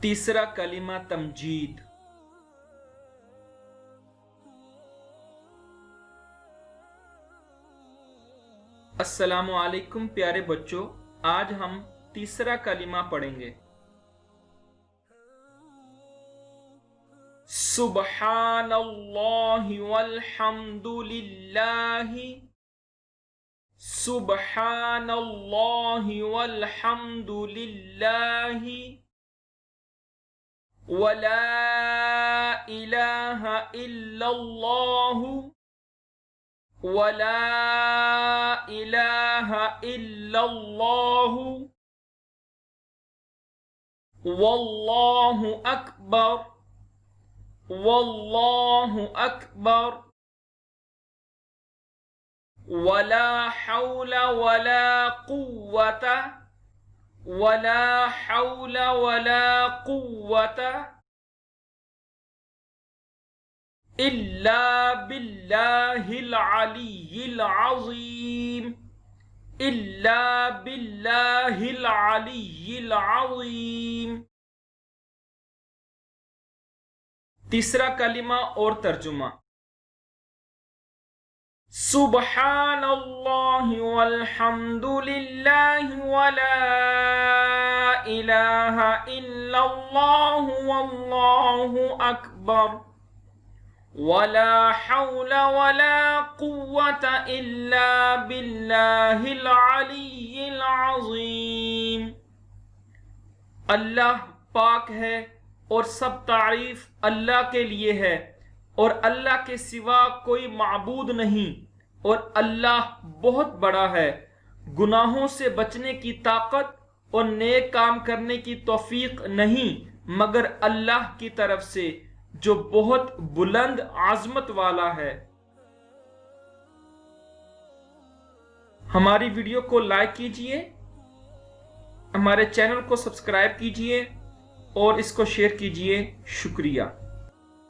تیسرا کلمہ تمجید۔ السلام علیکم پیارے بچوں، آج ہم تیسرا کلمہ پڑھیں گے۔ سبحان اللہ والحمد للہ، سبحان اللہ والحمد للہ، ولا الہ الا اللہ، ولا الہ الا اللہ، واللہ اکبر، واللہ اکبر، ولا حول ولا قوة، ولا حول ولا قوة الا باللہ العلی العظیم، الا باللہ العلی العظیم۔ تیسرا کلمہ اور ترجمہ۔ سبحان اللہ والحمد للہ، ولا الہ الا اللہ، واللہ اکبر، ولا حول ولا قوة الا باللہ العلی العظیم۔ اللہ پاک ہے اور سب تعریف اللہ کے لیے ہے، اور اللہ کے سوا کوئی معبود نہیں، اور اللہ بہت بڑا ہے۔ گناہوں سے بچنے کی طاقت اور نیک کام کرنے کی توفیق نہیں مگر اللہ کی طرف سے، جو بہت بلند عظمت والا ہے۔ ہماری ویڈیو کو لائک کیجئے، ہمارے چینل کو سبسکرائب کیجئے اور اس کو شیئر کیجئے۔ شکریہ۔